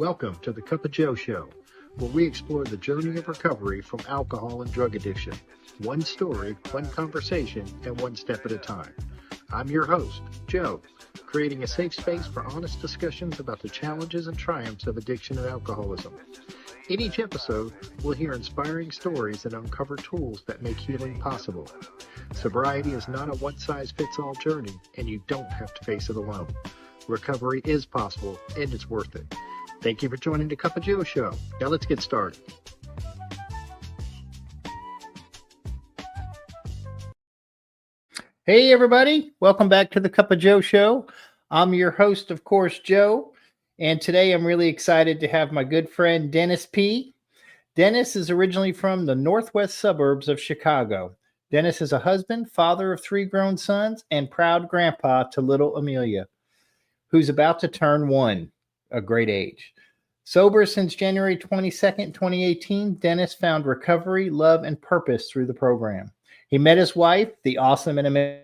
Welcome to the Cup of Joe Show, where we explore the journey of recovery from alcohol and drug addiction. One story, one conversation, and one step at a time. I'm your host, Joe, creating a safe space for honest discussions about the challenges and triumphs of addiction and alcoholism. In each episode, we'll hear inspiring stories and uncover tools that make healing possible. Sobriety is not a one-size-fits-all journey, and you don't have to face it alone. Recovery is possible, and it's worth it. Thank you for joining the Cup of Joe Show. Now let's get started. Hey, everybody. Welcome back to the Cup of Joe Show. I'm your host, of course, Joe. And today I'm really excited to have my good friend, Dennis P. Dennis is originally from the northwest suburbs of Chicago. Dennis is a husband, father of 3 grown sons, and proud grandpa to little Amelia, who's about to turn 1, a great age. Sober since January 22nd, 2018, Dennis found recovery, love, and purpose through the program. He met his wife, the awesome and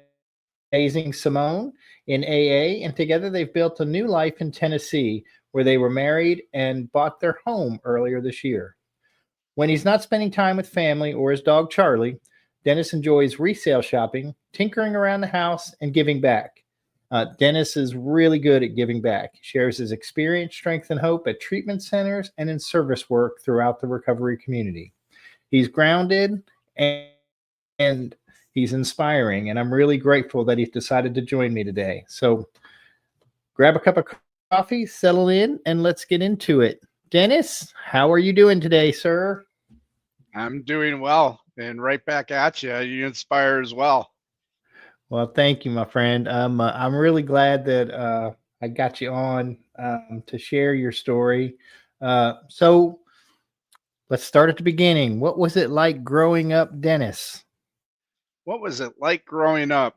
amazing Simone, in AA, and together they've built a new life in Tennessee, where they were married and bought their home earlier this year. When he's not spending time with family or his dog Charlie, Dennis enjoys resale shopping, tinkering around the house, and giving back. Dennis is really good at giving back. He shares his experience, strength, and hope at treatment centers and in service work throughout the recovery community. He's grounded and he's inspiring, and I'm really grateful that he's decided to join me today. So grab a cup of coffee, settle in, and let's get into it. Dennis, how are you doing today, sir? I'm doing well, and right back at you. You inspire as well. Well, thank you, my friend. I'm really glad that I got you on to share your story. So let's start at the beginning. What was it like growing up, Dennis? What was it like growing up?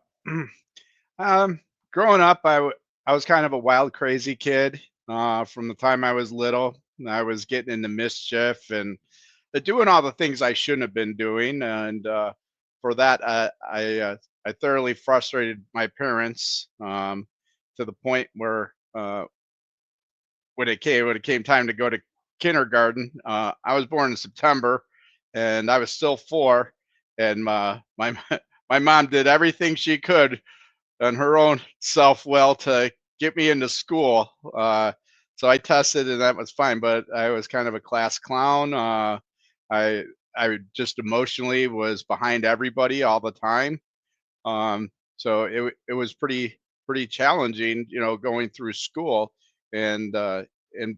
Growing up, I was kind of a wild, crazy kid. From the time I was little, I was getting into mischief and doing all the things I shouldn't have been doing, and for that, I thoroughly frustrated my parents to the point where when it came time to go to kindergarten, I was born in September, and I was still 4, and my my mom did everything she could on her own self will to get me into school. So I tested, and that was fine, but I was kind of a class clown. I I just emotionally was behind everybody all the time. So it was pretty challenging, going through school, and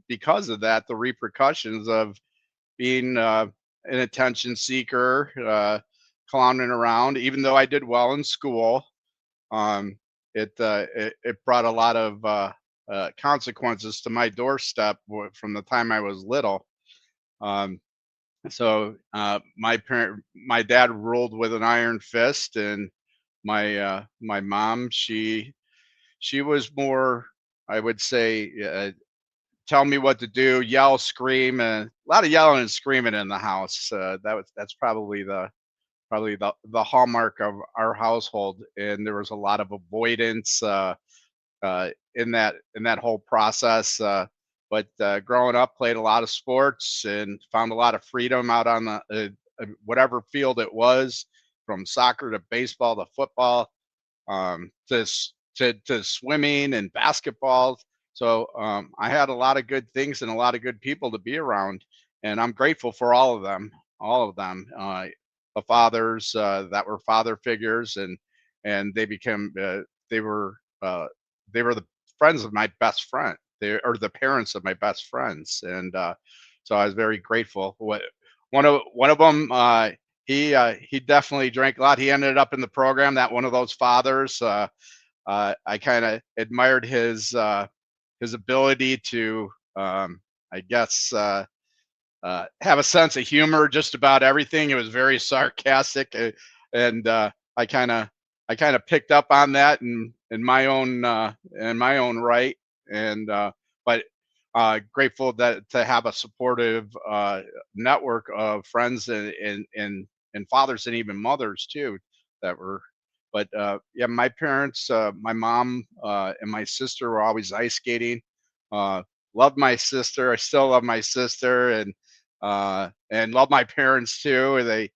because of that, the repercussions of being an attention seeker, clowning around, even though I did well in school, um, it brought a lot of consequences to my doorstep from the time I was little. Um, my dad ruled with an iron fist, and my mom, she was more, I would say, tell me what to do, yell, scream, and a lot of yelling and screaming in the house. That's probably the hallmark of our household, and there was a lot of avoidance in that whole process. But growing up, played a lot of sports and found a lot of freedom out on the whatever field it was, from soccer to baseball to football, to swimming and basketball. So I had a lot of good things and a lot of good people to be around, and I'm grateful for all of them. All of them, the fathers that were father figures, and they were they were the friends of my best friend. They are the parents of my best friends, and so I was very grateful. One of them, he definitely drank a lot. He ended up in the program. That one of those fathers. I kind of admired his ability to, I guess, have a sense of humor just about everything. It was very sarcastic, and I kind of picked up on that in my own right, and but grateful that to have a supportive network of friends and fathers and even mothers too that were. But yeah, my parents, my mom and my sister were always ice skating. loved my sister. I still love my sister, and love my parents too.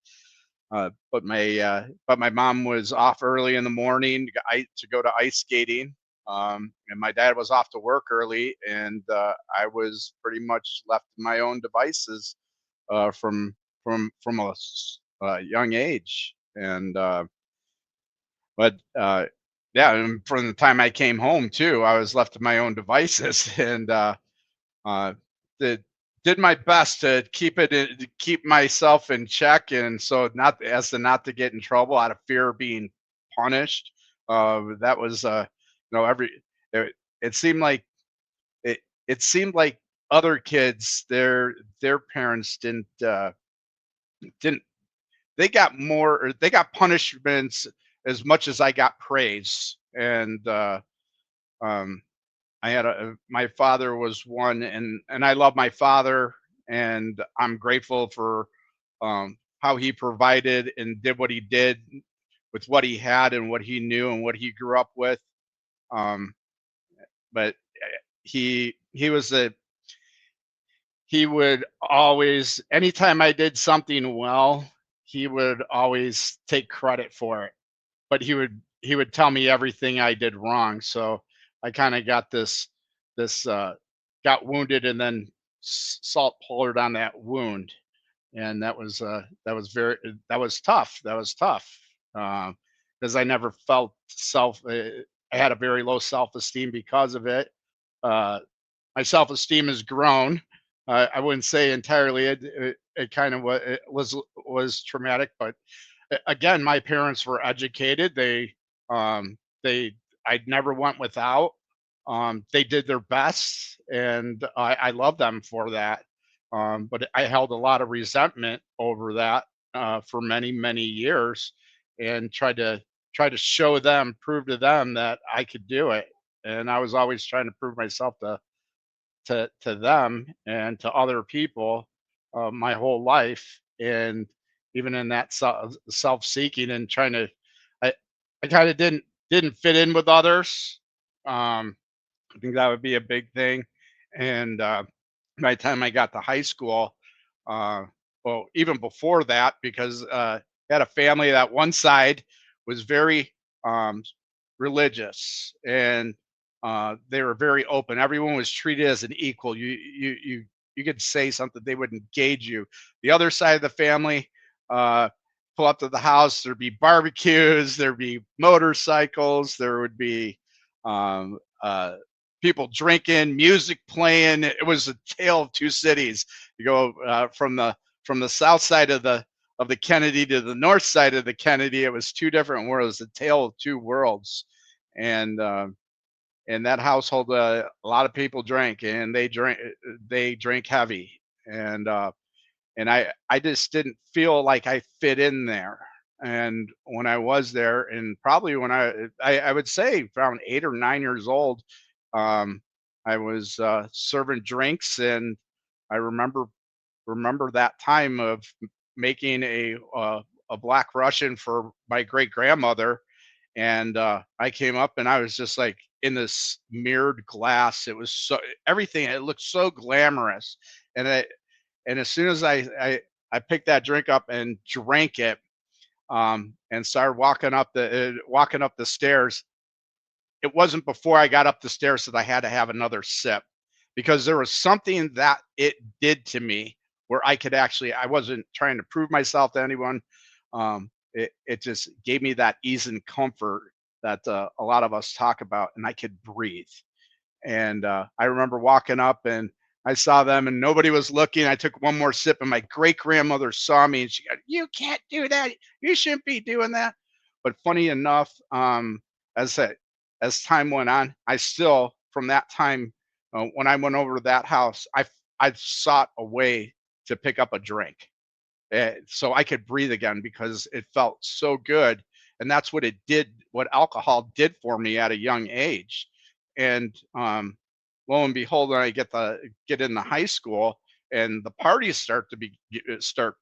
But my mom was off early in the morning to go to ice skating, and my dad was off to work early, and I was pretty much left to my own devices from a young age. And but yeah, and from the time I came home too, I was left to my own devices, and uh, did did my best to to keep myself in check, and so not to get in trouble out of fear of being punished. That was every it, it seemed like it seemed like other kids, their parents didn't they got more, or they got punishments as much as I got praise. And um I had my father was one, and I love my father, and I'm grateful for how he provided and did what he did with what he had and what he knew and what he grew up with. Um, but he was a he would always, anytime I did something well, he would always take credit for it. But he would tell me everything I did wrong. So I kind of got this got wounded, and then salt poured on that wound, and that was tough. That was tough because I never felt I had a very low self esteem because of it. Uh, my self esteem has grown. I wouldn't say entirely. It kind of was traumatic, but again, my parents were educated. They I never went without. They did their best, and I love them for that. But I held a lot of resentment over that for many years, and tried to show them, prove to them that I could do it. And I was always trying to prove myself to them and to other people my whole life. And even in that self-seeking and trying to, I I kind of didn't fit in with others. I think that would be a big thing. And by the time I got to high school, uh, well, even before that, because I had a family that one side was very um, religious, and they were very open. Everyone was treated as an equal. You could say something, they would engage you. The other side of the family, uh, pull up to the house, there'd be barbecues, there'd be motorcycles, there would be um, people drinking, music playing. It was a tale of two cities. You go from the south side of the Kennedy to the north side of the Kennedy. It was two different worlds, a tale of two worlds. And in that household, a lot of people drank, and they drank heavy. And I just didn't feel like I fit in there. And when I was there, and probably when I would say around 8 or 9 years old, um, I was serving drinks, and I remember that time of making a black Russian for my great grandmother. And I came up, and I was just like in this mirrored glass. It was so everything. It looked so glamorous, and and as soon as I picked that drink up and drank it, and started walking up the stairs, it wasn't before I got up the stairs that I had to have another sip, because there was something that it did to me where I wasn't trying to prove myself to anyone. It just gave me that ease and comfort that a lot of us talk about, and I could breathe. And I remember walking up, and I saw them, and nobody was looking. I took one more sip, and my great grandmother saw me, and she got, "You can't do that. You shouldn't be doing that." But funny enough, as I, as time went on, I still, from that time, when I went over to that house, I sought a way to pick up a drink, so I could breathe again, because it felt so good. And that's what it did, what alcohol did for me at a young age. And lo and behold, when I get into high school, and the parties start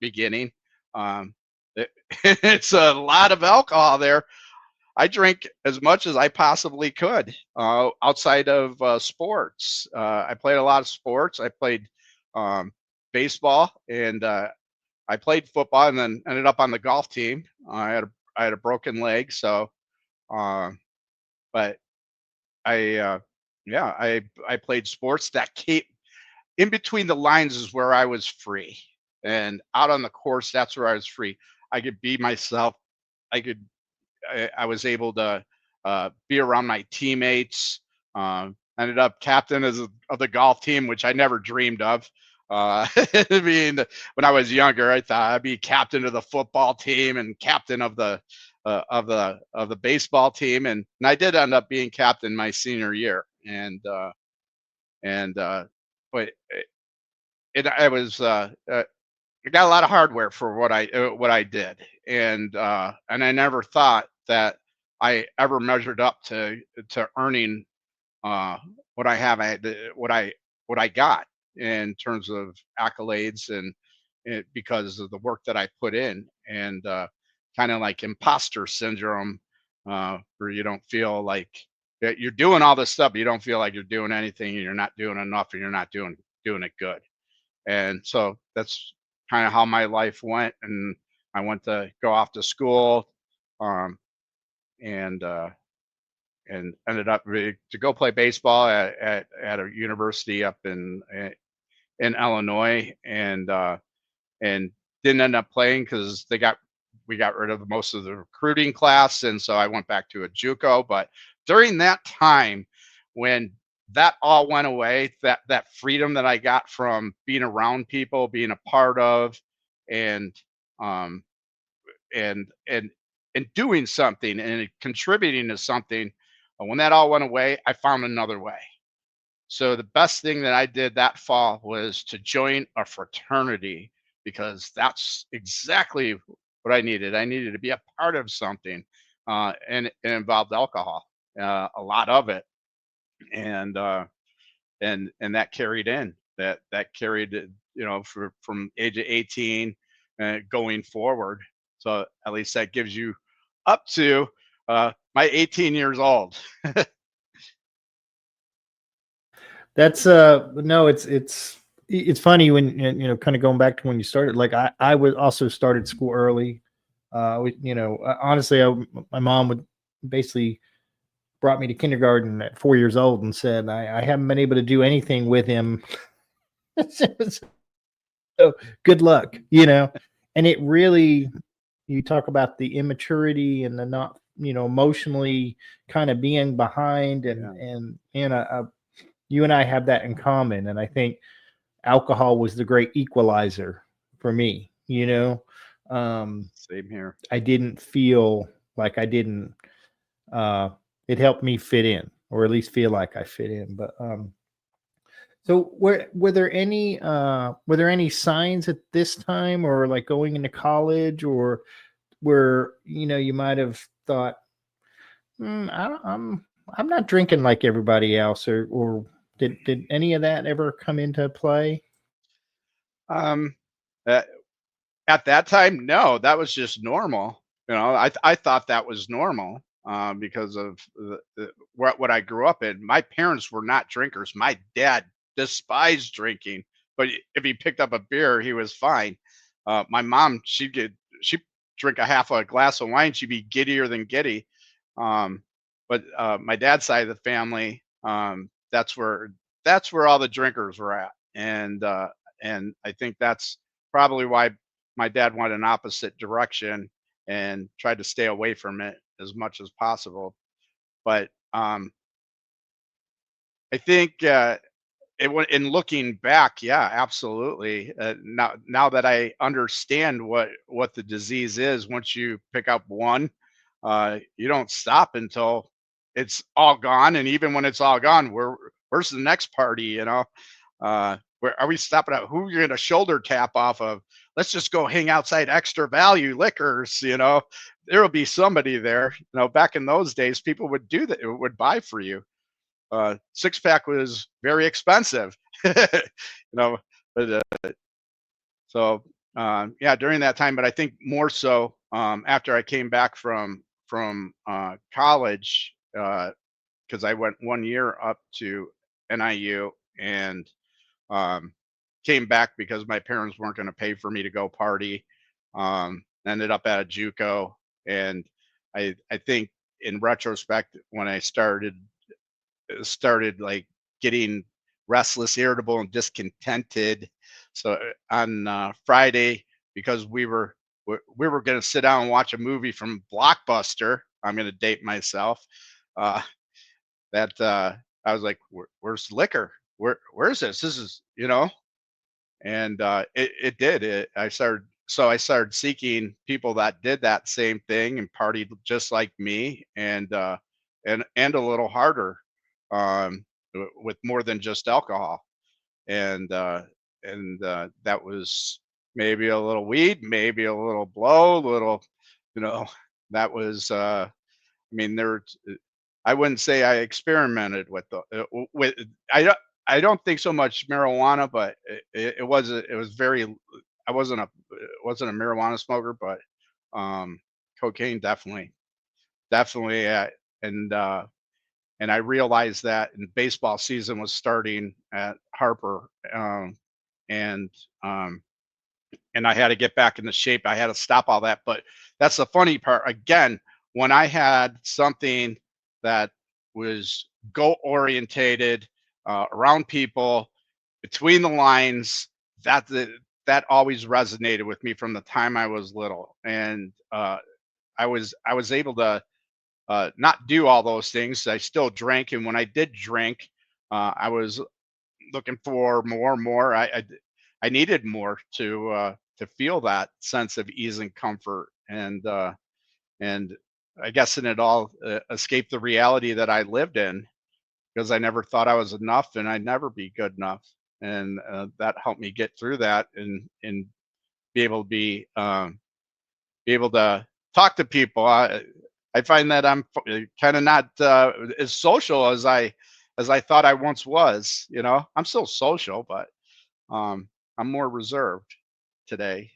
beginning, um, it, it's a lot of alcohol there. I drank as much as I possibly could outside of sports. I played a lot of sports. I played um, baseball, and I played football, and then ended up on the golf team. I had a broken leg, so uh, but I yeah, I played sports that keep in between the lines is where I was free, and out on the course, that's where I was free. I could be myself. I could I was able to be around my teammates. Ended up captain of the golf team, which I never dreamed of. I mean, when I was younger, I thought I'd be captain of the football team and captain of the baseball team, and I did end up being captain my senior year. And but I was I got a lot of hardware for what I did, and I never thought that I ever measured up to earning uh, what I have, what I got in terms of accolades, and because of the work that I put in, and kind of like imposter syndrome, where you don't feel like that you're doing all this stuff, but you don't feel like you're doing anything, and you're not doing enough, and you're not doing it good. And so that's kind of how my life went. And I went to go off to school, um, and ended up to go play baseball at a university up in Illinois, and didn't end up playing because we got rid of most of the recruiting class, and so I went back to a JUCO. But during that time, when that all went away, that freedom that I got from being around people, being a part of, and um, and and doing something and contributing to something, when that all went away, I found another way. So the best thing that I did that fall was to join a fraternity, because that's exactly what I needed. I needed to be a part of something, and it involved alcohol, a lot of it, and that carried in. That carried, from age of 18 going forward. So at least that gives you up to my 18 years old. That's no, it's funny when kind of going back to when you started. Like I would also started school early. Honestly, my mom would basically brought me to kindergarten at 4 years old and said I haven't been able to do anything with him. So good luck, And it really, you talk about the immaturity and the not, emotionally kind of being behind, and Yeah. you and I have that in common. And I think alcohol was the great equalizer for me. Same here. I didn't feel like I didn't. Uh, it helped me fit in, or at least feel like I fit in. But so were there any signs at this time, or like going into college, or where you might have thought, I'm not drinking like everybody else, or did any of that ever come into play? Um, uh, at that time, no, that was just normal. I thought that was normal, because of what I grew up in. My parents were not drinkers. My dad despised drinking, but if he picked up a beer, he was fine. My mom, she drink a half a glass of wine, she'd be giddier than giddy. Um, but my dad's side of the family, that's where all the drinkers were at, and I think that's probably why my dad went an opposite direction and tried to stay away from it as much as possible. But I think in looking back, yeah, absolutely. Now that I understand what the disease is, once you pick up one, you don't stop until it's all gone. And even when it's all gone, where's the next party? Where are we stopping at? Who you're going to shoulder tap off of? Let's just go hang outside Extra Value Liquors. There will be somebody there. Back in those days, people would do that, would buy for you. Six pack was very expensive. know, but so yeah, during that time. But I think more so after I came back from from college because I went 1 year up to NIU and um, came back because my parents weren't going to pay for me to go party. Ended up at a JUCO, and I think in retrospect when I started like getting restless, irritable, and discontented. So on Friday, because we were going to sit down and watch a movie from Blockbuster. I'm going to date myself. Uh, that I was like, "Where's liquor? Where's this? This is And it did. I started seeking people that did that same thing and partied just like me, and a little harder, with more than just alcohol. And that was maybe a little weed, maybe a little blow, a little, you know, that was. I mean, I wouldn't say I experimented with with. I don't think so much marijuana, but it was very. I wasn't a marijuana smoker, but cocaine definitely. And and I realized that, and baseball season was starting at Harper, and um, and I had to get back into shape. I had to stop all that. But that's the funny part. Again, when I had something that was goal orientated, around people, between the lines, that that always resonated with me from the time I was little, and I was able to not do all those things. I still drank, and when I did drink, I was looking for more and more. I needed more to feel that sense of ease and comfort, and I guess in it all, escape the reality that I lived in because I never thought I was enough and I'd never be good enough, and that helped me get through that and be able to be able to talk to people. I find that I'm kind of not as social as I thought I once was. I'm still social, but I'm more reserved today.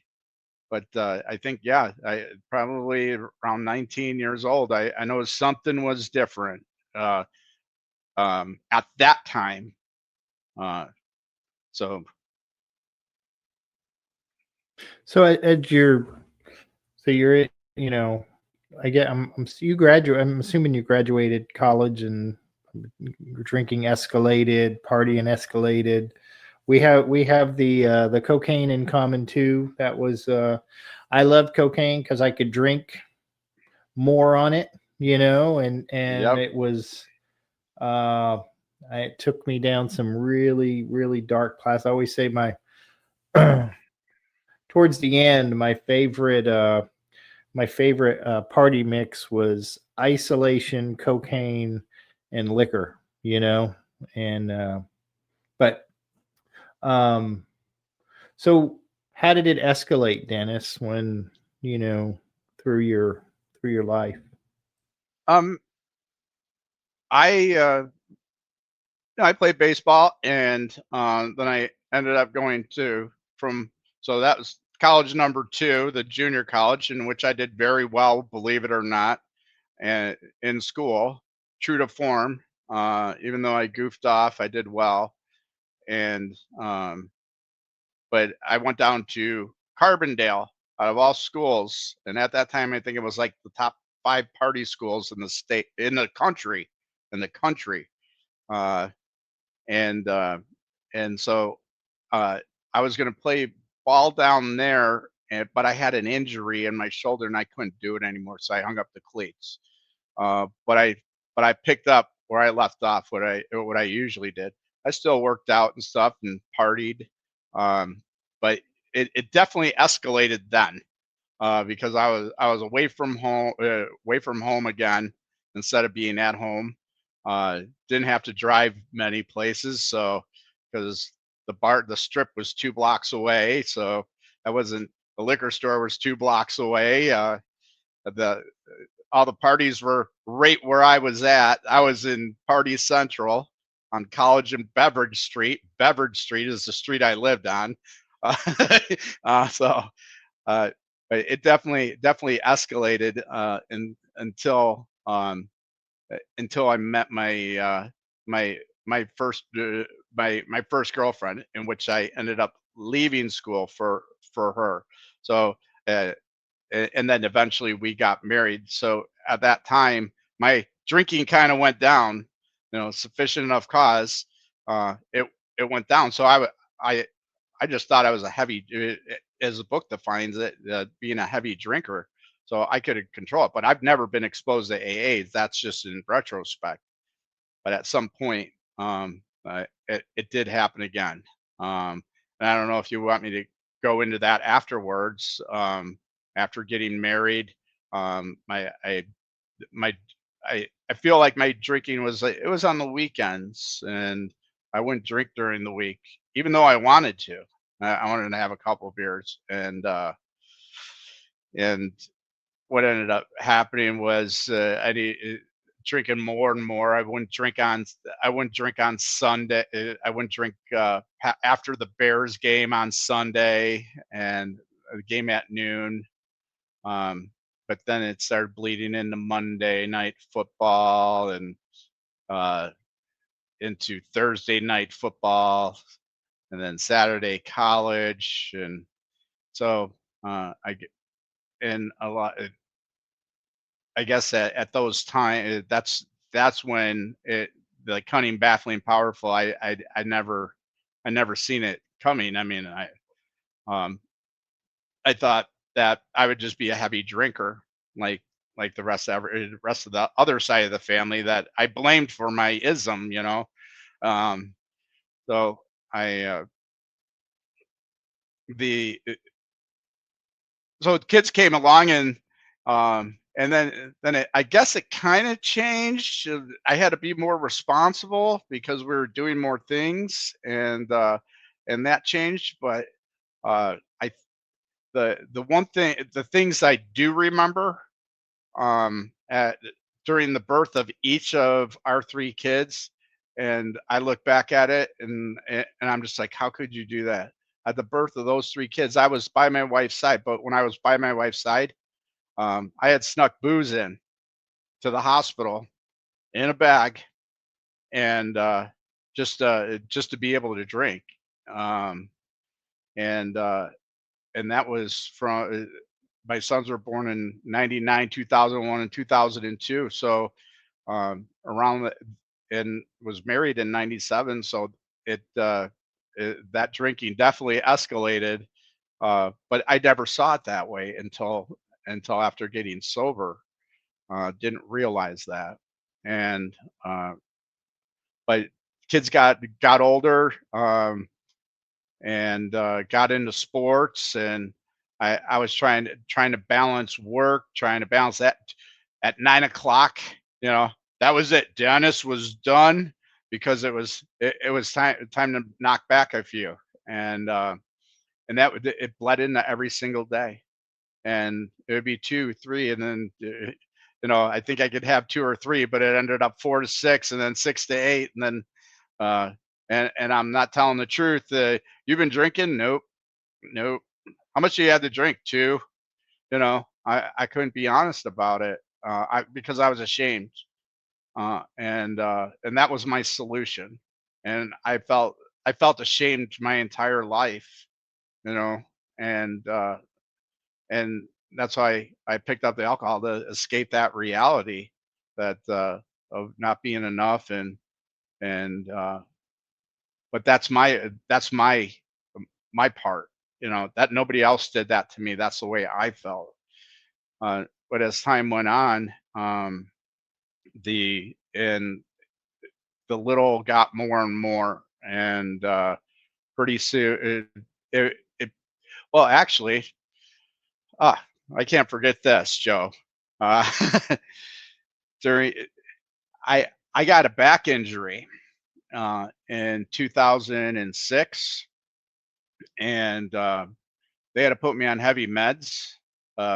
But I think, yeah, I probably around 19 years old, I noticed something was different uh, at that time. Uh, so So at your, so you're, I get, you graduate, I'm assuming you graduated college and drinking escalated, partying escalated. We have the cocaine in common too. That was, I loved cocaine because I could drink more on it, and yep, it was, uh, it took me down some really, really dark paths. I always say my towards the end, my favorite party mix was isolation, cocaine, and liquor. And but um, so how did it escalate, Dennis? When you know through your life? um, I played baseball, and then I ended up going to from so that was college number two, the junior college, in which I did very well, believe it or not, and in school, true to form. Even though I goofed off, I did well, and but I went down to Carbondale out of all schools, and at that time, I think it was like the top five party schools in the state, in the country. Uh, and so uh, I was going to play ball down there, but I had an injury in my shoulder and I couldn't do it anymore, so I hung up the cleats. But I picked up where I left off, what I usually did. I still worked out and stuff and partied, um, but it definitely escalated then, because I was away from home again instead of being at home. Didn't have to drive many places, so because the strip was 2 blocks away, so I wasn't the liquor store was 2 blocks away. The All the parties were right where I was at. I was in Party Central on College and Beveridge Street. Beveridge Street is the street I lived on. Uh, so uh, it definitely escalated, and until until I met my my first my first girlfriend, in which I ended up leaving school for her. So uh, and then eventually we got married. So at that time, my drinking kind of went down. Sufficient enough cause. It went down. So I I just thought I was a heavy, as the book defines it, being a heavy drinker. So I could control it, but I've never been exposed to AA. That's just in retrospect. But at some point, it did happen again. And I don't know if you want me to go into that afterwards. After getting married, my my I feel like my drinking was it was on the weekends, and I wouldn't drink during the week, even though I wanted to. I wanted to have a couple of beers, and what ended up happening was drinking more and more. I wouldn't drink on Sunday. I wouldn't drink after the Bears game on Sunday and the game at noon. Um, but then it started bleeding into Monday night football and uh, into Thursday night football, and then Saturday college, and so I get in a lot. I guess at those times, that's when it the cunning, baffling, powerful. I never seen it coming. I mean, um I thought that I would just be a heavy drinker, like the rest of the other side of the family that I blamed for my ism. Um, so I the so kids came along, and then I guess it kind of changed. I had to be more responsible because we were doing more things, and that changed. But I the one thing the things I do remember, at during the birth of each of our three kids, and I look back at it, and I'm just like, how could you do that? At the birth of those three kids, I was by my wife's side, but when I was by my wife's side, I had snuck booze in to the hospital in a bag, and just to be able to drink. Um, and and that was from my sons were born in 99, 2001, and 2002. So around and was married in 97. So it, that drinking definitely escalated. But I never saw it that way until after getting sober. Didn't realize that. And but kids got older, and got into sports, and I was trying to balance work, trying to balance that at 9 o'clock. You know, that was it. Dennis was done because it was time to knock back a few, and that would it bled into every single day, and it would be two, three, and then I think I could have two or three, but it ended up 4 to 6, and then 6 to 8, and then uh, and I'm not telling the truth. You've been drinking? Nope, nope. How much do you have to drink? Two. I couldn't be honest about it, because I was ashamed, and that was my solution, and I felt ashamed my entire life, you know, and and that's why I picked up the alcohol to escape that reality that of not being enough, and but that's my part, that nobody else did that to me. That's the way I felt. But as time went on, the and the little got more and more, and pretty soon it well, actually, ah I can't forget this, Joe. uh during I got a back injury in 2006, and they had to put me on heavy meds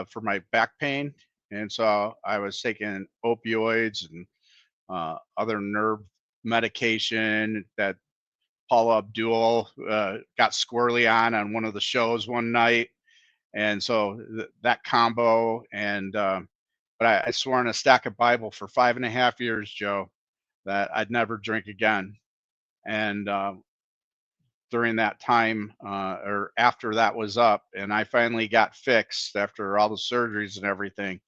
for my back pain, and so I was taking opioids and other nerve medication that Paula Abdul got squirrely on one of the shows one night, and so that combo, and but I swore on a stack of Bible for 5.5 years, Joe, that I'd never drink again. And during that time, or after that was up, and I finally got fixed after all the surgeries and everything,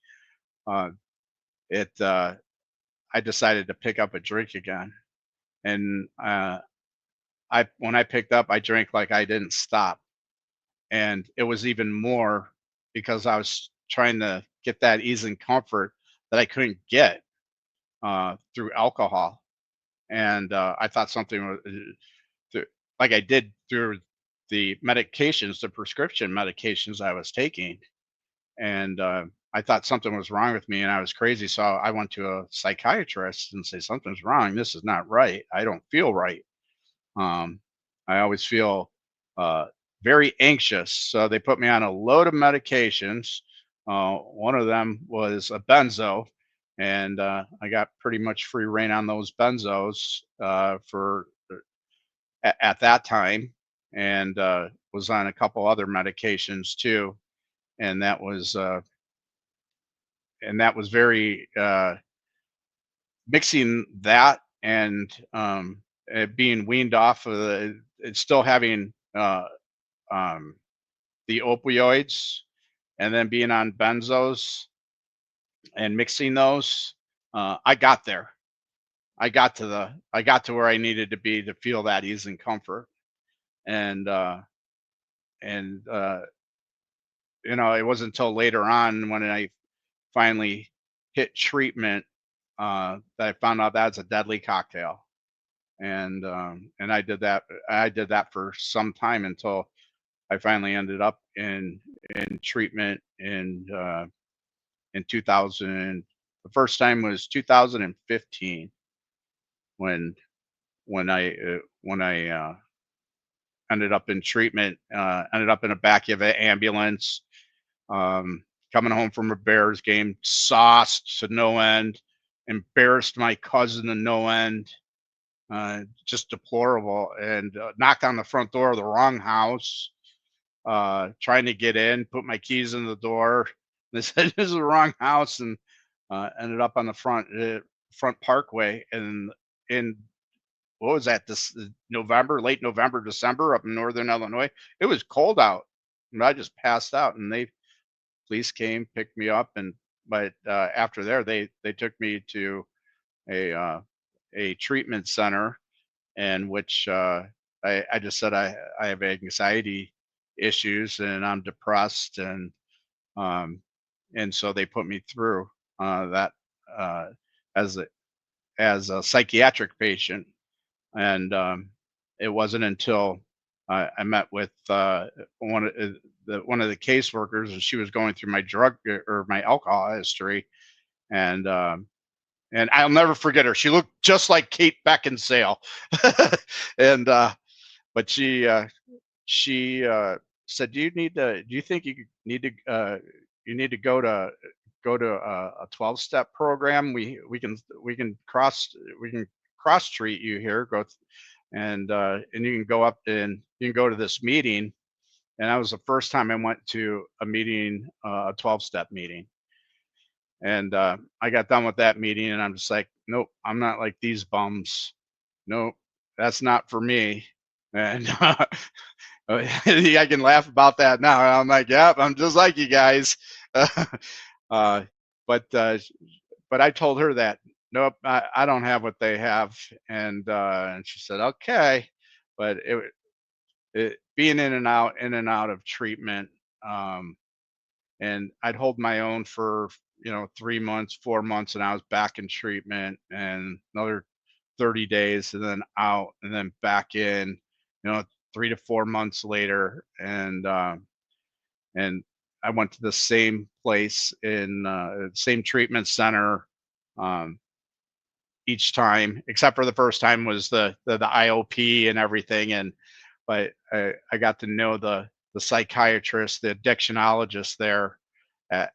uh, it I decided to pick up a drink again. And I when I picked up, I drank like I didn't stop, and it was even more because I was trying to get that ease and comfort that I couldn't get through alcohol. And I thought something was like I did through the medications, the prescription medications I was taking, and I thought something was wrong with me, and I was crazy. So I went to a psychiatrist and say something's wrong. This is not right. I don't feel right. Um, I always feel uh, very anxious. So they put me on a load of medications. One of them was a benzo, and I got pretty much free reign on those benzos for at that time, and was on a couple other medications too. And that was very mixing that and being weaned off of it's still having um, the opioids, and then being on benzos and mixing those. I got there. I got to where I needed to be to feel that ease and comfort. And and it wasn't until later on when I finally hit treatment that I found out that's a deadly cocktail. And I did that for some time until I finally ended up in treatment in 2000. The first time was 2015 when when I ended up in treatment. Ended up in the back of an ambulance, um, coming home from a Bears game, sauced to no end, embarrassed my cousin to no end, just deplorable, and knocked on the front door of the wrong house, trying to get in, put my keys in the door. They said this is the wrong house, and ended up on the front parkway, and in what was that? This November, late November, December, up in northern Illinois. It was cold out, and I just passed out. And police came, picked me up, and but after there, they took me to a uh, a treatment center, in which I just said I have anxiety issues and I'm depressed, um, and so they put me through that uh, as a psychiatric patient. And it wasn't until I met with one of the caseworkers, and she was going through my drug or my alcohol history, and and I'll never forget her. She looked just like Kate Beckinsale, and but she said, "Do you need to? Do you think you need to go to a 12-step program? We can cross treat you here. And you can go up and you can go to this meeting." And that was the first time I went to a meeting, a 12-step meeting. And I got done with that meeting, and I'm just like, nope, I'm not like these bums. Nope, that's not for me. And I can laugh about that now. I'm like, yep, I'm just like you guys. uh, but uh, but I told her that, nope, I don't have what they have. And she said, okay. But it being in and out of treatment, um, and I'd hold my own for 3 months, 4 months, and I was back in treatment, and another 30 days, and then out, and then back in, 3 to 4 months later. And I went to the same place in same treatment center, um, each time, except for the first time was the IOP and everything. And but I got to know the psychiatrist, the addictionologist there at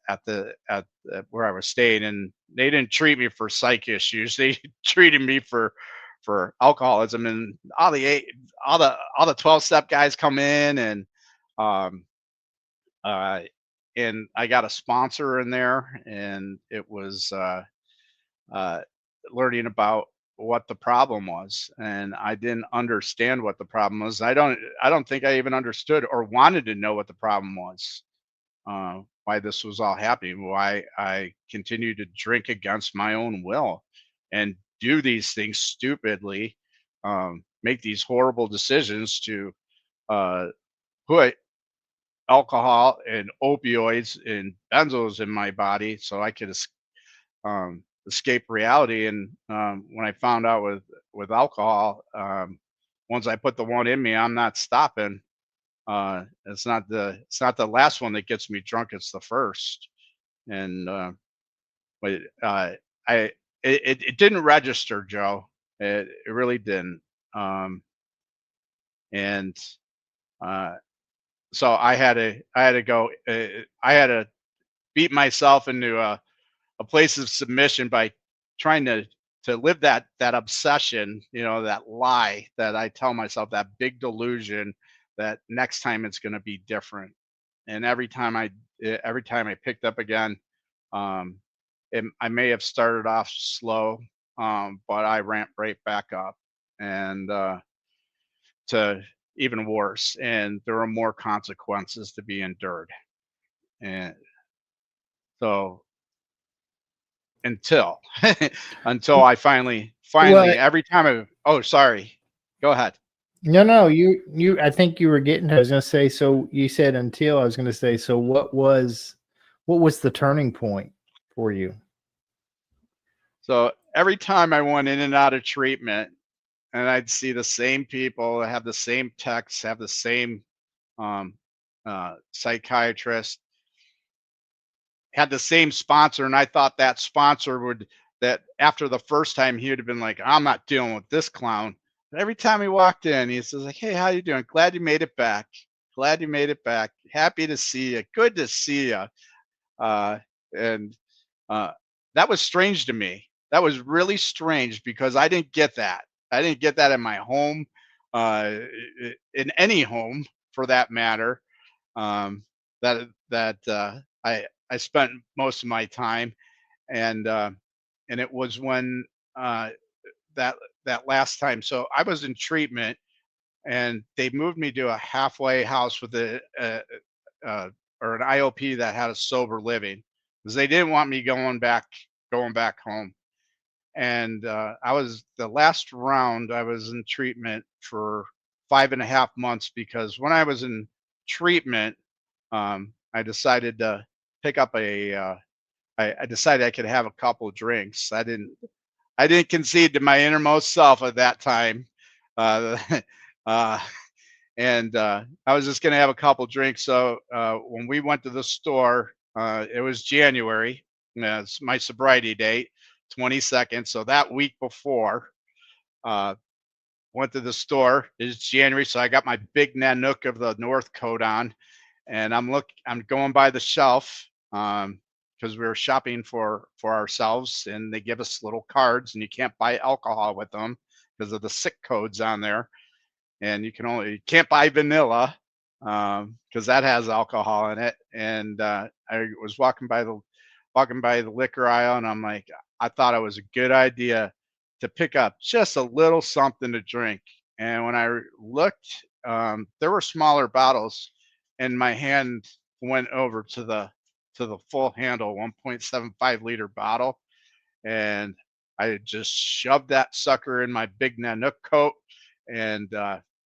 where I was staying, and they didn't treat me for psych issues. They treated me for alcoholism. And all the 12-step guys come in, and um, uh, and I got a sponsor in there, and it was uh, learning about what the problem was, and I didn't understand what the problem was. I don't think I even understood or wanted to know what the problem was. Why this was all happening, why I continued to drink against my own will and do these things stupidly, make these horrible decisions to uh, put alcohol and opioids and benzos in my body so I could escape reality. And when I found out with alcohol, once I put the one in me, I'm not stopping. It's not the last one that gets me drunk. It's the first. And but I it didn't register, Joe. It really didn't. Um, and uh, so I had to go. I had to beat myself into a place of submission by trying to live that obsession, that lie that I tell myself, that big delusion that next time it's going to be different. And every time I picked up again, um, I may have started off slow, but I ramped right back up, and to even worse, and there were more consequences to be endured. And so until until I finally Well, every time oh, sorry, go ahead. no, no, I think you were getting. I was going to say. So you said until. I was going to say. So what was the turning point for you? So every time I went in and out of treatment, and I'd see the same people, have the same texts, have the same um, psychiatrist, had the same sponsor, and I thought that sponsor would, that after the first time he would have been like, I'm not dealing with this clown. But every time he walked in, he says like, hey, how you doing? Glad you made it back. Glad you made it back. Happy to see you. Good to see you. And uh, that was strange to me. That was really strange because I didn't get that. I didn't get that in my home, in any home for that matter. That I spent most of my time, and it was when uh, that that last time. So I was in treatment, and they moved me to a halfway house with uh, or an IOP that had a sober living because they didn't want me going back home. And I was the last round. I was in treatment for 5.5 months because when I was in treatment, I decided to pick up I decided I could have a couple of drinks. I didn't concede to my innermost self at that time. Uh, uh, and I was just going to have a couple drinks. So when we went to the store, it was January. It's my sobriety date, 22nd. So that week before, uh, went to the store. It's January, so I got my big Nanook of the North coat on, and I'm going by the shelf, because we were shopping for ourselves, and they give us little cards, and you can't buy alcohol with them because of the sick codes on there, and you can't buy vanilla because that has alcohol in it. And I was walking by the liquor aisle, and I'm like, I thought it was a good idea to pick up just a little something to drink. And when I looked, there were smaller bottles, and my hand went over to the full handle 1.75-liter bottle, and I just shoved that sucker in my big Nanook coat, and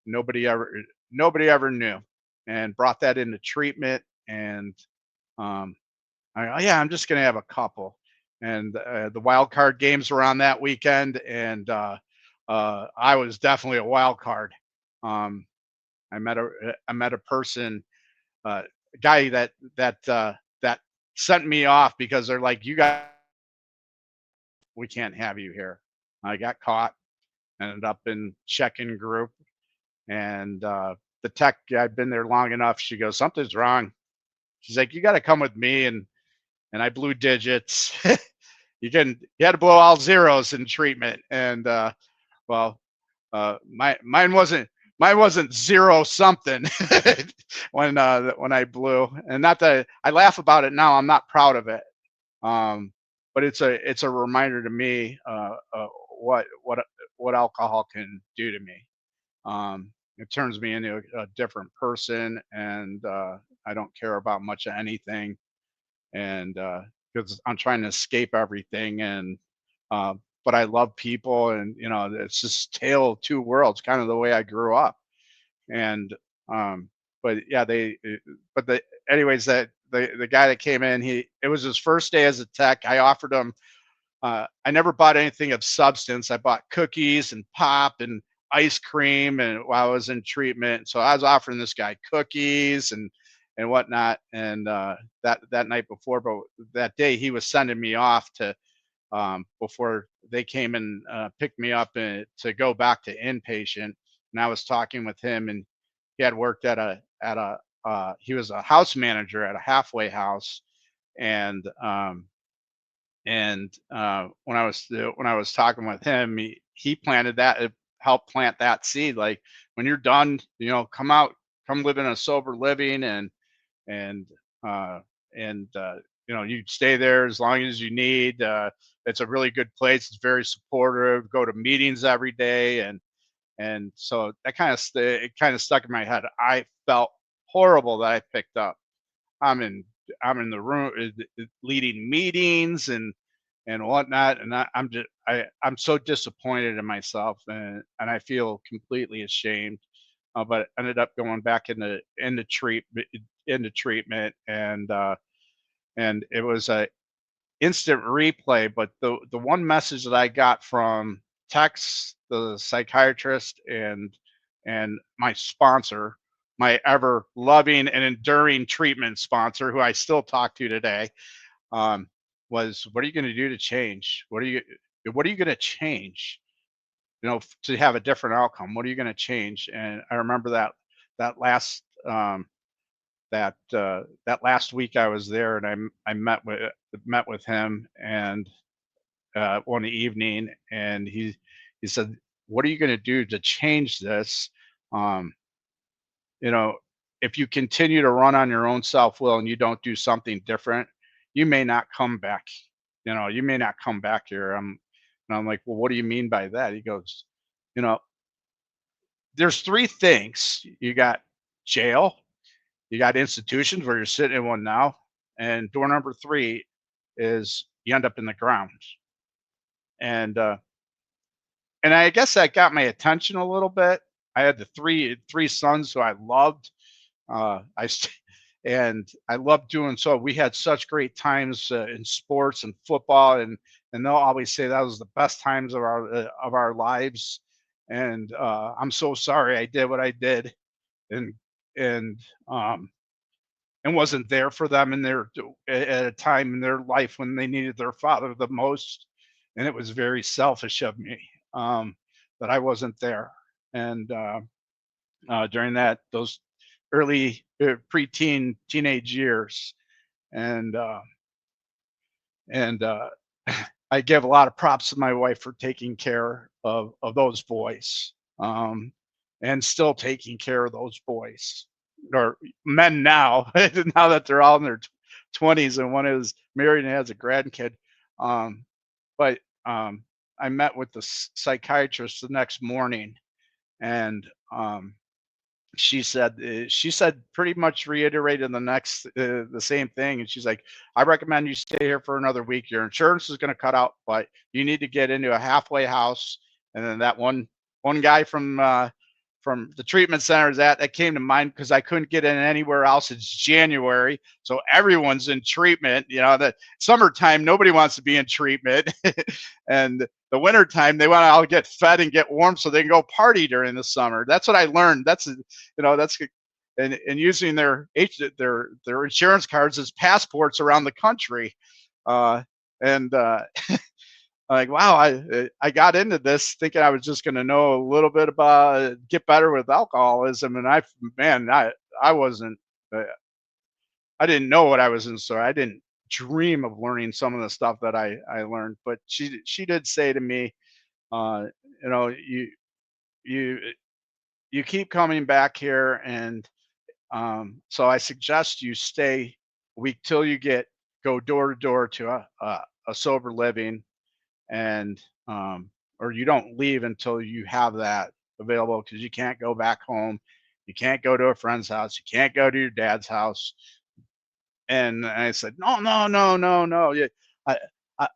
nobody ever nobody ever knew, and brought that into treatment. And um, oh, yeah, I'm just gonna have a couple. And the wild card games were on that weekend, and I was definitely a wild card. Um, I met a person, a guy that sent me off because they're like, you got, we can't have you here. I got caught, ended up in check-in group, and the tech, I'd been there long enough. She goes, something's wrong. She's like, you got to come with me, and I blew digits. You had to blow all zeros in treatment, and well, mine wasn't mine wasn't zero something when I blew. And not that I laugh about it now, I'm not proud of it. Um, but it's a reminder to me, what what alcohol can do to me. It turns me into a different person, and I don't care about much of anything, and because I'm trying to escape everything, and uh, but I love people, and it's just tale of two worlds, kind of the way I grew up, and but yeah, but the anyways, that the guy that came in, he it was his first day as a tech. I offered him, I never bought anything of substance. I bought cookies and pop and ice cream, and while I was in treatment, so I was offering this guy cookies and whatnot. And that night before, but that day he was sending me off to, before they came and picked me up to go back to inpatient. And I was talking with him, and he had worked at a he was a house manager at a halfway house, and when I was talking with him, he planted that, helped plant that seed. Like, when you're done, come out, come live in a sober living, and uh, and you stay there as long as you need. It's a really good place. It's very supportive. Go to meetings every day, and so that it kind of stuck in my head. I felt horrible that I picked up. I'm in I'm in the room, leading meetings and whatnot, and I'm so disappointed in myself, and I feel completely ashamed. But ended up going back into treatment, and it was a instant replay. But the one message that I got from Tex, the psychiatrist, and my sponsor, my ever loving and enduring treatment sponsor, who I still talk to today, um, was, "What are you going to do to change? What are you going to change? To have a different outcome. What are you going to change?" And I remember that last that last week I was there, and I met with him, and one evening, and he said, "What are you going to do to change this? Um, you know, if you continue to run on your own self will and you don't do something different, you may not come back. You may not come back here." And I'm like, "Well, what do you mean by that?" He goes, "You know, there's three things. You got jail, you got institutions where you're sitting in one now, and door number three is you end up in the ground." And and I guess that got my attention a little bit. I had the three sons who I loved. I st- and I loved doing so. We had such great times in sports and football, and they'll always say that was the best times of our lives. And I'm so sorry I did what I did, and and um, and wasn't there for them in at a time in their life when they needed their father the most. And it was very selfish of me, that I wasn't there. And during those early teenage years, and and I give a lot of props to my wife for taking care of those boys, and still taking care of those boys, or men now, now that they're all in their 20s, and one is married and has a grandkid. Um, but I met with the psychiatrist the next morning, and she said pretty much reiterated the same thing, and she's like, "I recommend you stay here for another week. Your insurance is going to cut out, but you need to get into a halfway house." And then that one guy from the treatment centers that came to mind, because I couldn't get in anywhere else. It's January, so everyone's in treatment. The summertime, nobody wants to be in treatment, and the wintertime, they want to all get fed and get warm so they can go party during the summer. That's what I learned. That's and using their insurance cards as passports around the country. And Like, wow, I got into this thinking I was just going to know a little bit about get better with alcoholism, and I wasn't, I didn't know what I was in store. I didn't dream of learning some of the stuff that I learned. But she did say to me, uh, you know, you you keep coming back here, and so I suggest you stay a week till you go door to door to a sober living, and or you don't leave until you have that available, because you can't go back home, you can't go to a friend's house, you can't go to your dad's house. And I said, no, no, no, no, no. Yeah, I,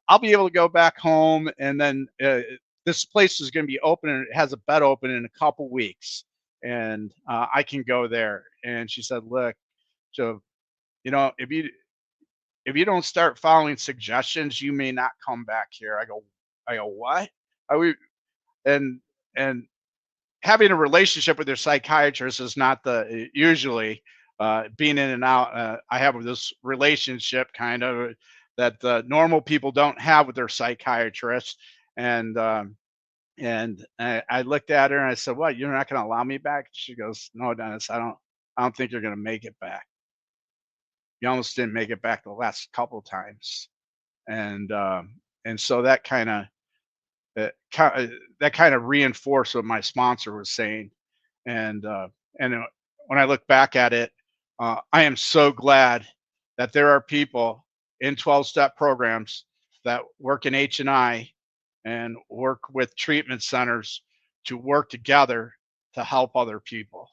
I'll be able to go back home, and then this place is going to be open, and it has a bed open in a couple weeks, and I can go there. And she said, look, so if you don't start following suggestions, you may not come back here. I go, what? I we and having a relationship with your psychiatrist is not the usually being in and out. I have this relationship kind of that normal people don't have with their psychiatrist, and I looked at her and I said, "What? You're not going to allow me back?" She goes, "No, Dennis, I don't think you're going to make it back. You almost didn't make it back the last couple times," and so that kind of reinforced what my sponsor was saying. And when I look back at it, I am so glad that there are people in 12-step programs that work in H&I and work with treatment centers to work together to help other people.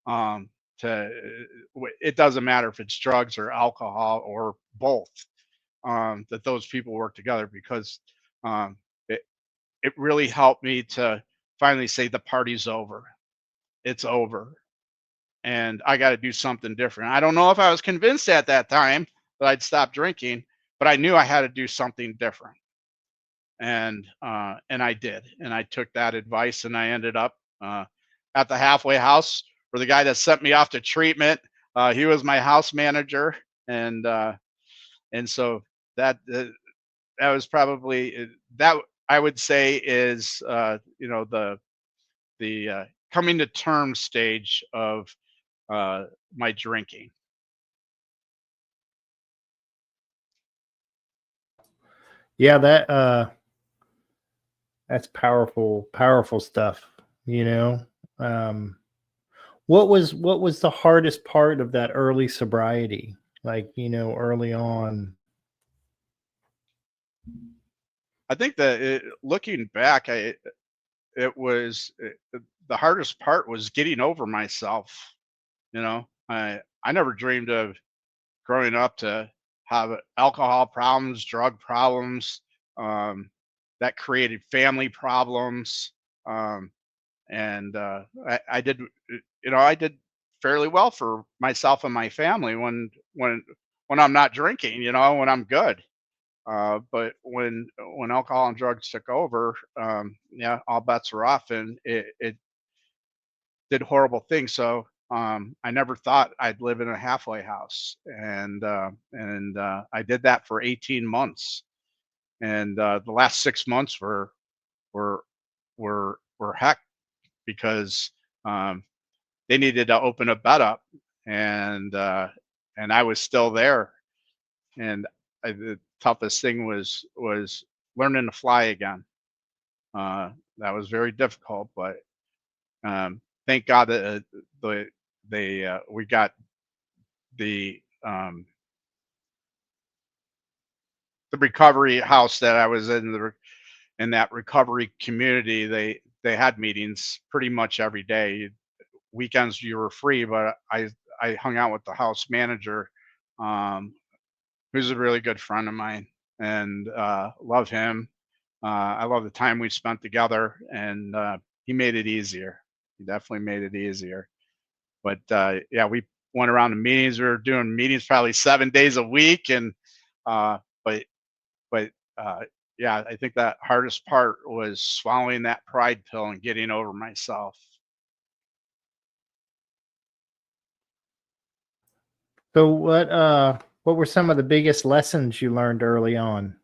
Um, it doesn't matter if it's drugs or alcohol or both. That those people work together, because um, it, it really helped me to finally say the party's over. It's over, and I got to do something different. I don't know if I was convinced at that time that I'd stop drinking, but I knew I had to do something different, and I did, and I took that advice, and I ended up at the halfway house, where the guy that sent me off to treatment, he was my house manager, and so that that was probably that I would say is the coming to terms stage of my drinking. Yeah, that's powerful, powerful stuff, you know. Um what was the hardest part of that early sobriety? Like, early on. I think that looking back, it was the hardest part was getting over myself. I never dreamed of growing up to have alcohol problems, drug problems, um, that created family problems, um, and I did, I did fairly well for myself and my family when I'm not drinking, when I'm good. But when alcohol and drugs took over, yeah, all bets were off, and it did horrible things. So I never thought I'd live in a halfway house, and I did that for 18 months, and the last 6 months were were heck, because um, they needed to open a bed up, and I was still there, and the toughest thing was learning to fly again. That was very difficult, but thank God that we got the um, the recovery house that I was in, in that recovery community. They had meetings pretty much every day. Weekends you were free, but I hung out with the house manager, um, who's a really good friend of mine, and love him. I love the time we spent together, and he made it easier. He definitely made it easier. But yeah, we went around to meetings. We were doing meetings probably 7 days a week, and uh, but but yeah, I think that hardest part was swallowing that pride pill and getting over myself. So what were some of the biggest lessons you learned early on?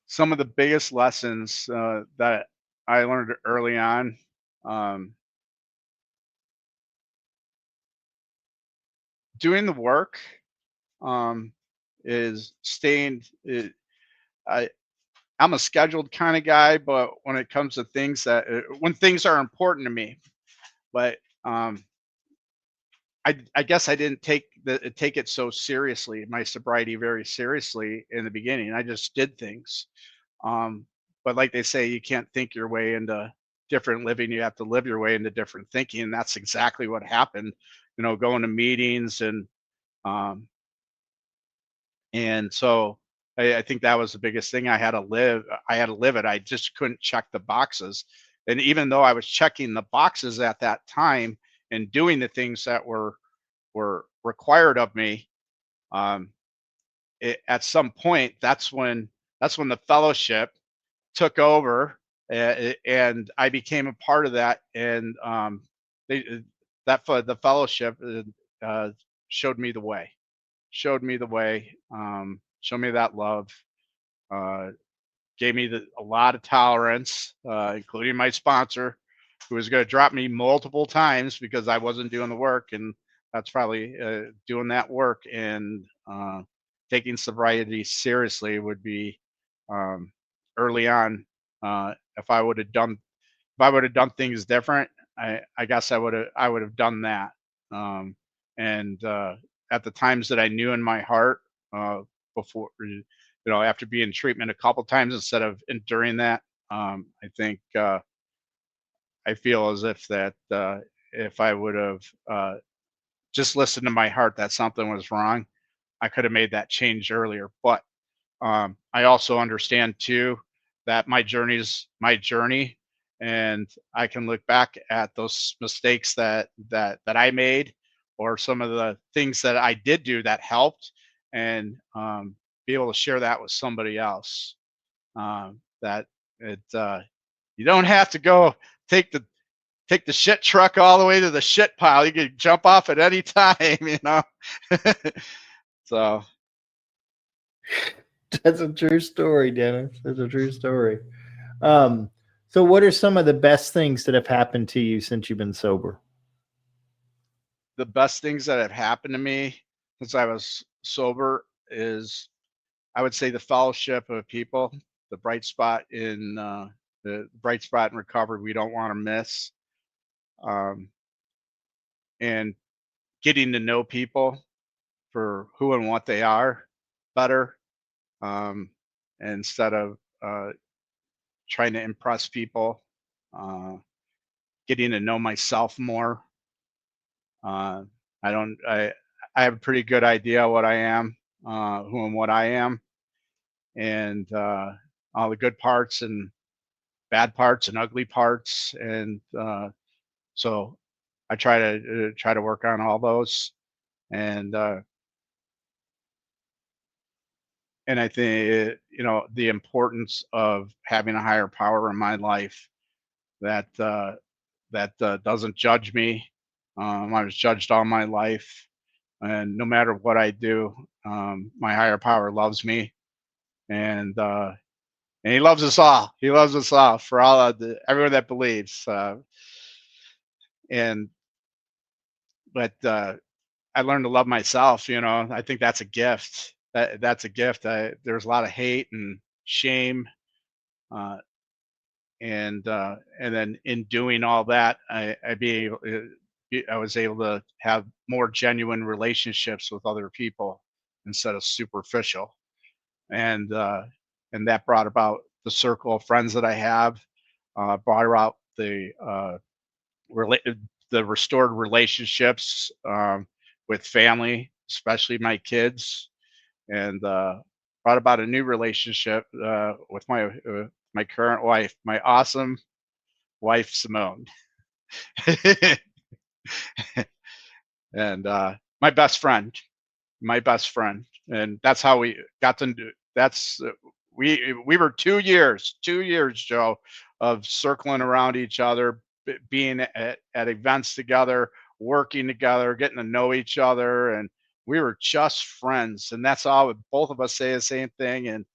Some of the biggest lessons that I learned early on, um, doing the work, um, is staying. I I'm a scheduled kind of guy, but when it comes to things when things are important to me, but I guess I didn't take it so seriously, my sobriety very seriously in the beginning. I just did things. Um, but like they say, you can't think your way into different living. You have to live your way into different thinking. And that's exactly what happened. Going to meetings um, and so I think that was the biggest thing. I had to live it. I just couldn't check the boxes. And even though I was checking the boxes at that time and doing the things that were required of me, um, at some point, that's when the fellowship took over, and I became a part of that. And they, the fellowship uh, showed me the way, showed me that love, uh, gave me a lot of tolerance, including my sponsor, who was going to drop me multiple times because I wasn't doing the work. And that's probably doing that work and taking sobriety seriously would be um, early on. If I would have done things different, I guess I would have done that. And at the times that I knew in my heart, before, after being in treatment a couple times instead of enduring that, I think I feel as if I would have just listened to my heart that something was wrong, I could have made that change earlier. But I also understand too that my journey is my journey, and I can look back at those mistakes that I made, or some of the things that I did do that helped, and be able to share that with somebody else. That it You don't have to go take the take the shit truck all the way to the shit pile. You can jump off at any time. So That's a true story, Dennis. That's a true story. Um, so what are some of the best things that have happened to you since you've been sober? the best things that have happened to me since I was sober is, I would say, the fellowship of people, the bright spot in recovery we don't want to miss, um, and getting to know people for who and what they are better, um, instead of trying to impress people, uh, getting to know myself more. Uh, I don't. I have a pretty good idea what I am, who and what I am, and all the good parts and bad parts and ugly parts, and so I try to work on all those, and I think the importance of having a higher power in my life that doesn't judge me. I was judged all my life, and no matter what I do, my higher power loves me, and he loves us all. He loves us all, for all of everyone that believes. And but I learned to love myself. I think that's a gift. That's a gift. There's a lot of hate and shame, uh, and then in doing all that, I was able to have more genuine relationships with other people instead of superficial, and that brought about the circle of friends that I have, brought about rela- the restored relationships, with family, especially my kids, and brought about a new relationship with my current wife, my awesome wife Simone, and my best friend, and that's how we got to do. That's we were 2 years, Joe, of circling around each other, being at events together, working together, getting to know each other, and we were just friends. And that's all. Both of us say the same thing, and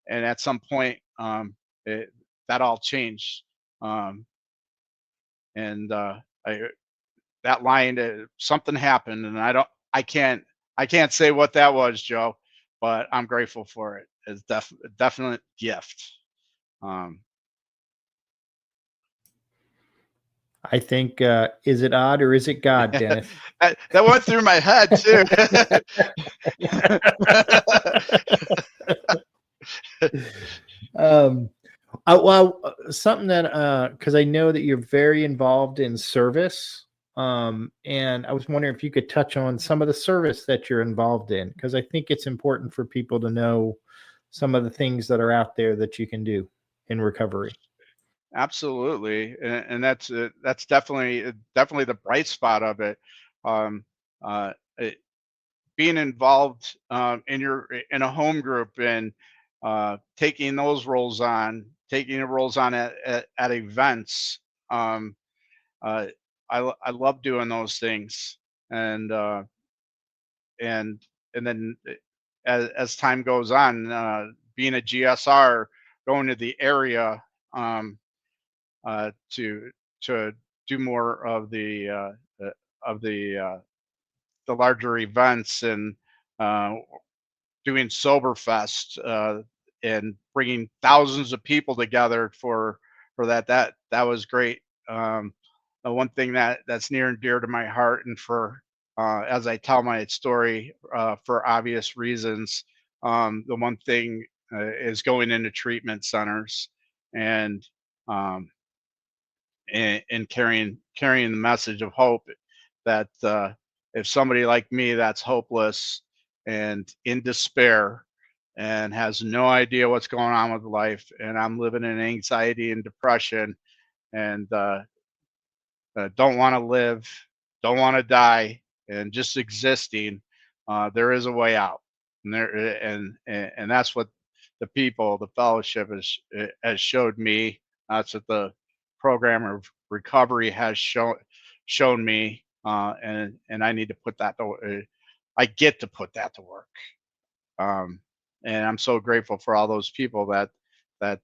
at some point, that all changed, um, and I, that line, something happened, and I can't say what that was, Joe, but I'm grateful for it. It's a definite gift. um I think, is it odd or is it God, Dennis? That went through my head too. um, something that because I know that you're very involved in service, and I was wondering if you could touch on some of the service that you're involved in, because I think it's important for people to know some of the things that are out there that you can do in recovery. Absolutely, and that's definitely the bright spot of it. Um, it, being involved in a home group and taking those roles on, taking the roles on at events. Um, uh, I love doing those things, and and and then as time goes on, being a GSR, going to the area. Um, to do more of the larger events and uh, doing Soberfest and bringing thousands of people together for that was great. The one thing that's near and dear to my heart, and for as I tell my story for obvious reasons, the one thing is going into treatment centers and um, and carrying the message of hope that if somebody like me that's hopeless and in despair and has no idea what's going on with life, and I'm living in anxiety and depression and don't want to live, don't want to die, and just existing, there is a way out, and and that's what the people, the fellowship has showed me. That's what the program of recovery has shown me, and I need to put that to. I get to put that to work. Um, and I'm so grateful for all those people that I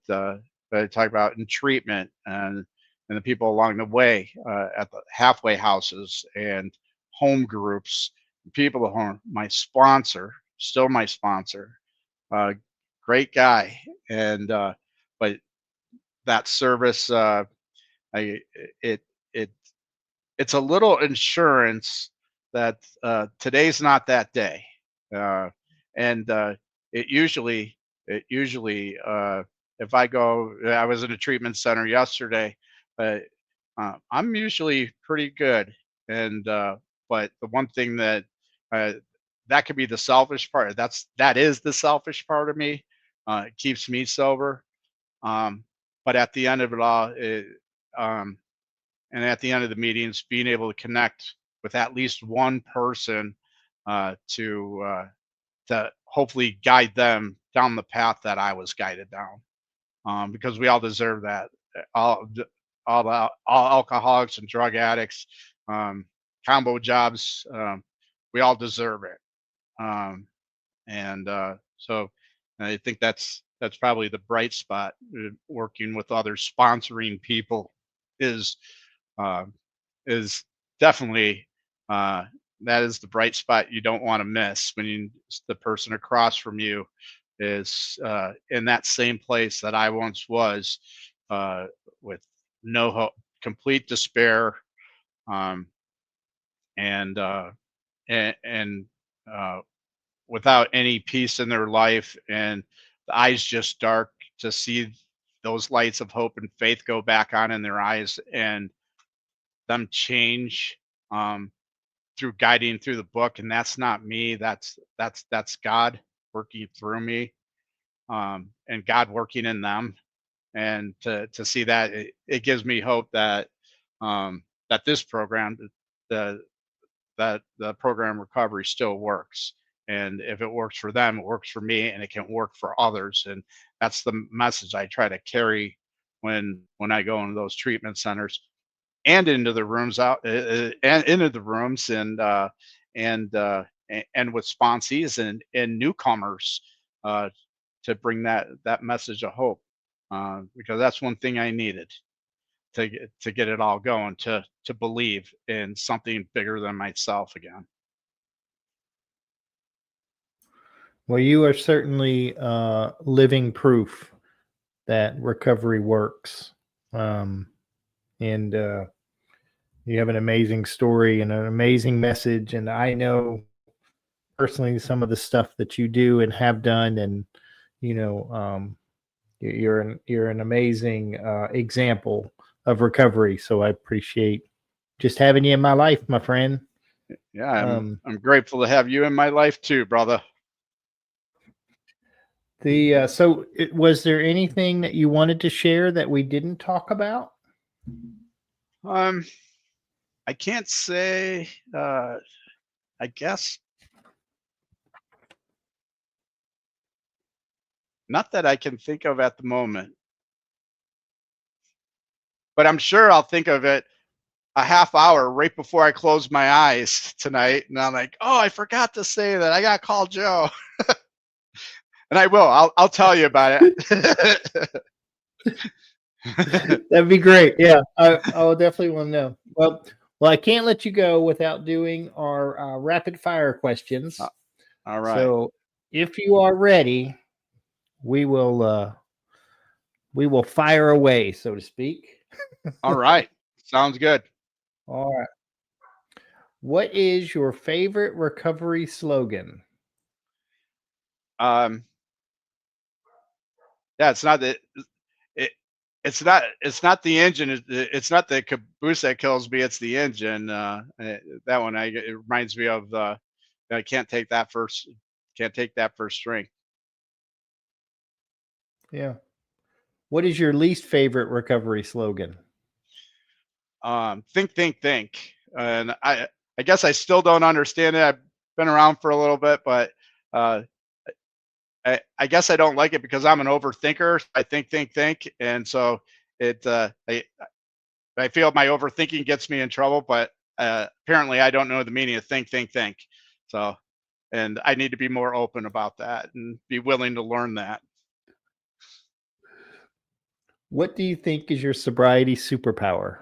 talk about in treatment and the people along the way at the halfway houses and home groups, people at home. My sponsor, still my sponsor, uh, great guy, and but that service, I it it it's a little insurance that today's not that day, uh, and it usually if I go, I was in a treatment center yesterday, but I'm usually pretty good, and but the one thing uh, that could be the selfish part. That is the selfish part of me. It keeps me sober, um, but at the end of it all, um, and at the end of the meetings being able to connect with at least one person to hopefully guide them down the path that I was guided down, because we all deserve that. All alcoholics and drug addicts, um, combo jobs, we all deserve it. um, and so I think that's probably the bright spot. Working with other sponsoring people is uh, is definitely uh, that is the bright spot you don't want to miss when the person across from you is in that same place that I once was, uh, with no hope, complete despair, um, and and uh, without any peace in their life, and the eyes just dark to see those lights of hope and faith go back on in their eyes and them change, um, through guiding through the book. And that's not me, that's God working through me, and God working in them. And to see that, it gives me hope that that this program, the that the program recovery still works. And if it works for them, it works for me, and it can work for others. And that's the message I try to carry when I go into those treatment centers and into the rooms and into the rooms and with sponsees and newcomers, uh, to bring that message of hope, because that's one thing I needed to get it all going, to believe in something bigger than myself again. Well, you are certainly living proof that recovery works. And You have an amazing story and an amazing message, and I know personally some of the stuff that you do and have done, and you know, you're an amazing example of recovery. So I appreciate just having you in my life, my friend. Yeah, Um, I'm grateful to have you in my life too, brother. was there anything that you wanted to share that we didn't talk about? Um, I can't say. I guess not that I can think of at the moment, but I'm sure I'll think of it a half hour right before I close my eyes tonight, and I'm like, oh, I forgot to say that. I got to call Joe, and I will. I'll tell you about it. That'd be great. Yeah, I will definitely want to know. Well, I can't let you go without doing our rapid fire Uh, questions. All right. So, if you are ready, we will uh, we will fire away, so to speak. All right. Sounds good. All right. What is your favorite recovery slogan? Um, yeah, it's not the it, it's not the engine. It's not the caboose that kills me. It's the engine. That one it reminds me of the I can't take that first string. Yeah. What is your least favorite recovery slogan? Think, think, think. And I guess I still don't understand it. I've been around for a little bit, but uh, I guess I don't like it because I'm an overthinker. I think, think, think, and so it. I feel my overthinking gets me in trouble, but apparently I don't know the meaning of think, think, think. So, and I need to be more open about that and be willing to learn that. What do you think is your sobriety superpower?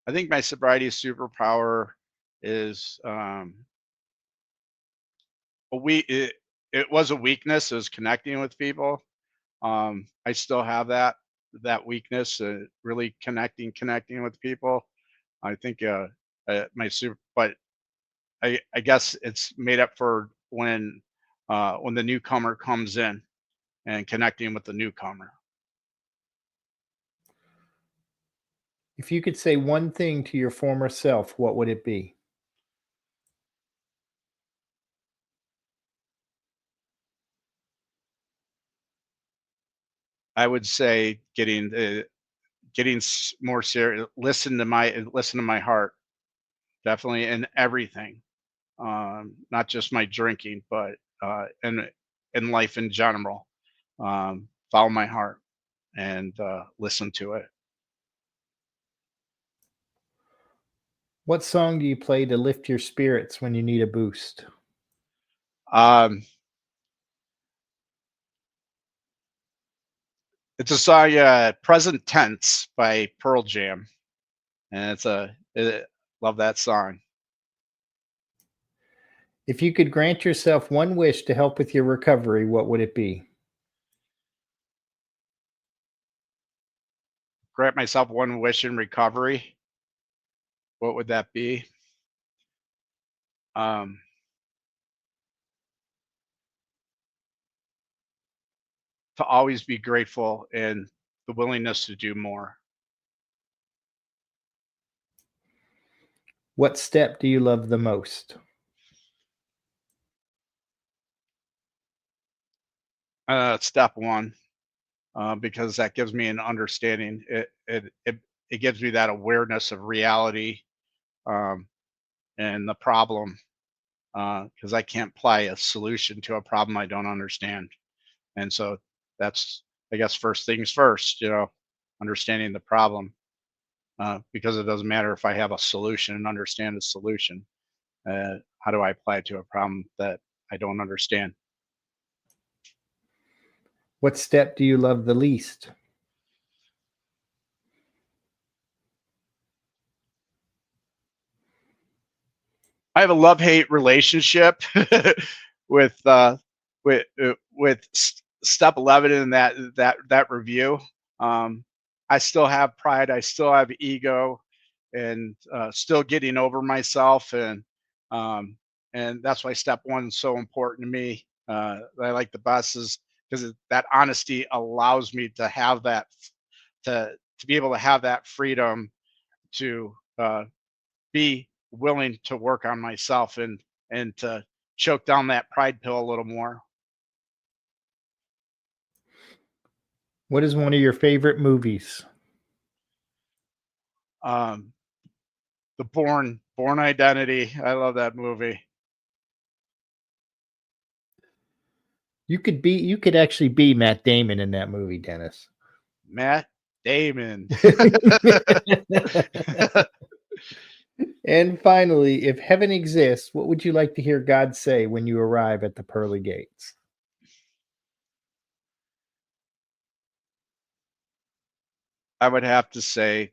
I think my sobriety superpower is a it was a weakness. It was connecting with people. I still have that weakness, really connecting with people. I think my super, but I guess it's made up for when the newcomer comes in and connecting with the newcomer. If you could say one thing to your former self, what would it be? I would say getting more serious. Listen to my heart, definitely in everything, not just my drinking, but in life in general. Follow my heart and listen to it. What song do you play to lift your spirits when you need a boost? Um, it's a song, "Present Tense" by Pearl Jam, and love that song. If you could grant yourself one wish to help with your recovery, what would it be? Grant myself one wish in recovery. What would that be? Um, to always be grateful and the willingness to do more. What step do you love the most? Step one, because that gives me an understanding. It gives me that awareness of reality, um, and the problem, because I can't apply a solution to a problem I don't understand. And so that's, I guess, first things first. Understanding the problem, because it doesn't matter if I have a solution and understand the solution. How do I apply it to a problem that I don't understand? What step do you love the least? I have a love hate relationship with step 11 in that review. I still have pride. I still have ego, and still getting over myself, um, and that's why step one is so important to me. I like the best is because that honesty allows me to have that to be able to have that freedom to be willing to work on myself and to choke down that pride pill a little more. What is one of your favorite movies? Um, the Born Identity. I love that movie. You could actually be Matt Damon in that movie, Dennis. Matt Damon. And finally, if heaven exists, what would you like to hear God say when you arrive at the pearly gates? I would have to say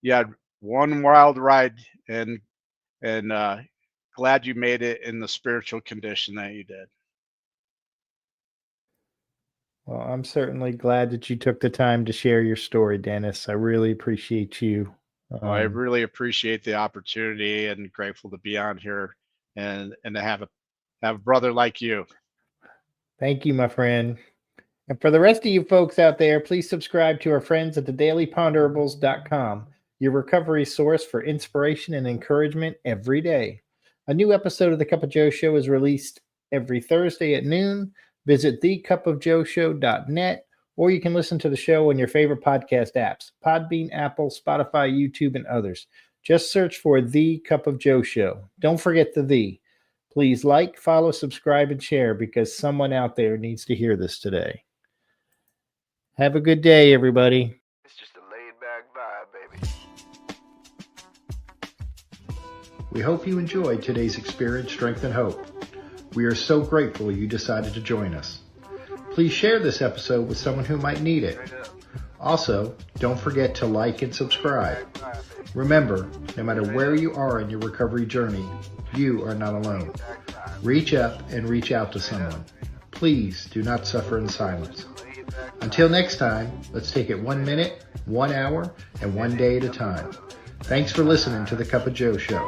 you had one wild ride, and glad you made it in the spiritual condition that you did. Well, I'm certainly glad that you took the time to share your story, Dennis. I really appreciate you. Well, I really appreciate the opportunity and grateful to be on here and to have a brother like you. Thank you, my friend. And for the rest of you folks out there, please subscribe to our friends at thedailyponderables.com, your recovery source for inspiration and encouragement every day. A new episode of The Cup of Joe Show is released every Thursday at noon. Visit thecupofjoeshow.net, or you can listen to the show on your favorite podcast apps, Podbean, Apple, Spotify, YouTube, and others. Just search for The Cup of Joe Show. Don't forget the "the." Please like, follow, subscribe, and share because someone out there needs to hear this today. Have a good day, everybody. It's just a laid-back vibe, baby. We hope you enjoyed today's experience, strength, and hope. We are so grateful you decided to join us. Please share this episode with someone who might need it. Also, don't forget to like and subscribe. Remember, no matter where you are in your recovery journey, you are not alone. Reach up and reach out to someone. Please do not suffer in silence. Until next time, let's take it 1 minute, 1 hour, and 1 day at a time. Thanks for listening to The Cup of Joe Show.